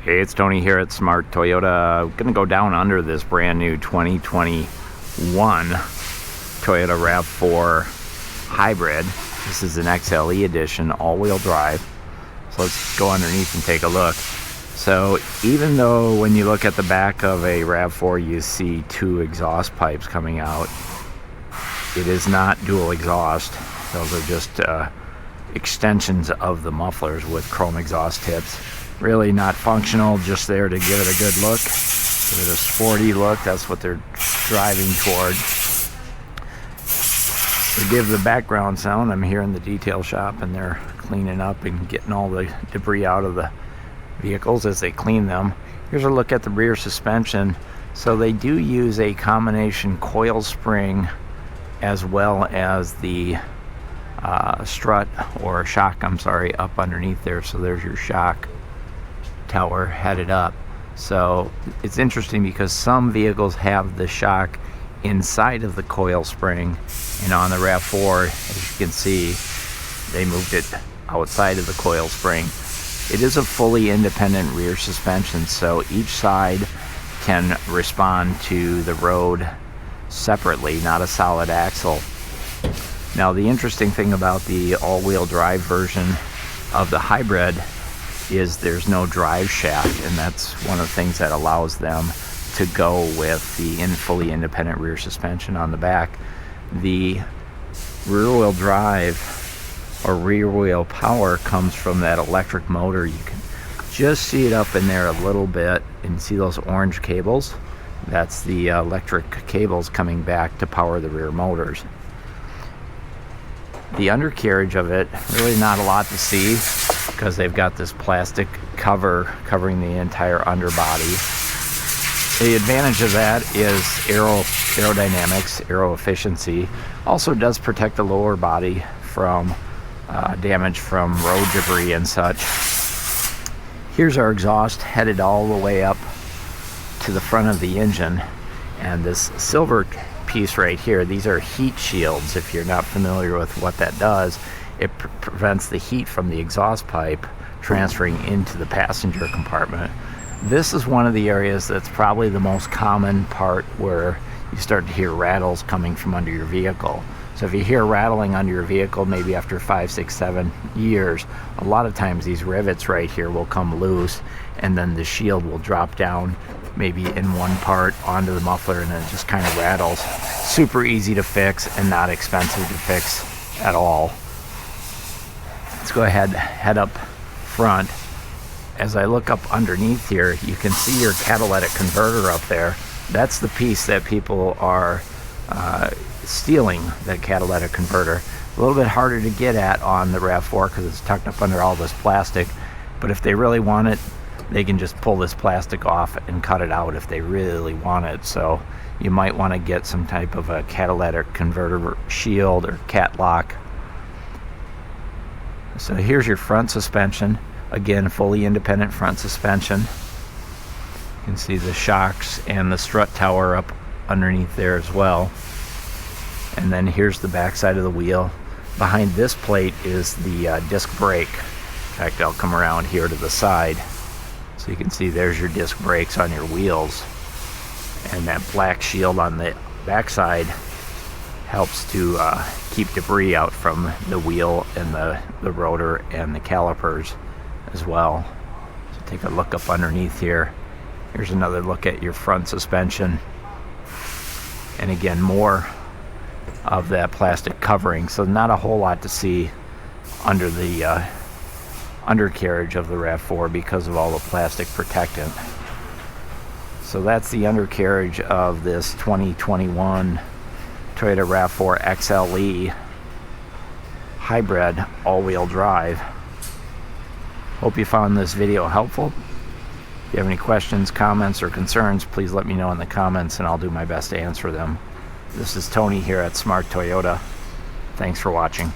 Hey, it's Tony here at Smart Toyota. I'm gonna go down under this brand new 2021 Toyota RAV4 Hybrid. This is an XLE edition, all-wheel drive. So let's go underneath and take a look. So even though when you look at the back of a RAV4 you see two exhaust pipes coming out, it is not dual exhaust. Those are just extensions of the mufflers with chrome exhaust tips. Really not functional, just there to give it a good look, give it a sporty look. That's what they're driving toward. To give the background sound, I'm here in the detail shop and they're cleaning up and getting all the debris out of the vehicles as they clean them. Here's a look at the rear suspension. So they do use a combination coil spring as well as the strut or shock, up underneath there. So there's your shock tower headed up. So it's interesting because some vehicles have the shock inside of the coil spring, and on the RAV4, as you can see, they moved it outside of the coil spring. It is a fully independent rear suspension, so each side can respond to the road separately, not a solid axle. Now the interesting thing about the all-wheel drive version of the hybrid is there's no drive shaft, and that's one of the things that allows them to go with the fully independent rear suspension on the back. The rear wheel drive or rear wheel power comes from that electric motor. You can just see it up in there a little bit and see those orange cables. That's the electric cables coming back to power the rear motors. The undercarriage of it, really not a lot to see because they've got this plastic cover covering the entire underbody. The advantage of that is aerodynamics, aero efficiency. Also does protect the lower body from damage from road debris and such. Here's our exhaust headed all the way up to the front of the engine, and this silver piece right here, these are heat shields. If you're not familiar with what that does, it prevents the heat from the exhaust pipe transferring into the passenger compartment. This is one of the areas that's probably the most common part where you start to hear rattles coming from under your vehicle. So if you hear rattling under your vehicle, maybe after 5, 6, 7 years, a lot of times these rivets right here will come loose, and then the shield will drop down maybe in one part onto the muffler, and then it just kind of rattles. Super easy to fix and not expensive to fix at all. Let's go ahead, head up front. As I look up underneath here, you can see your catalytic converter up there. That's the piece that people are stealing, that catalytic converter. A little bit harder to get at on the RAV4 because it's tucked up under all this plastic, but if they really want it, they can just pull this plastic off and cut it out if they really want it. So you might want to get some type of a catalytic converter shield or cat lock. So here's your front suspension. Again, fully independent front suspension. You can see the shocks and the strut tower up underneath there as well. And then here's the back side of the wheel. Behind this plate is the disc brake. In fact, I'll come around here to the side. So you can see there's your disc brakes on your wheels. And that black shield on the back side helps to keep debris out from the wheel and the rotor and the calipers as well. So take a look up underneath here. Here's another look at your front suspension. And again, more of that plastic covering. So not a whole lot to see under the undercarriage of the RAV4 because of all the plastic protectant. So that's the undercarriage of this 2021 Toyota RAV4 XLE hybrid all-wheel drive. Hope you found this video helpful. If you have any questions, comments, or concerns, please let me know in the comments and I'll do my best to answer them. This is Tony here at Smart Toyota. Thanks for watching.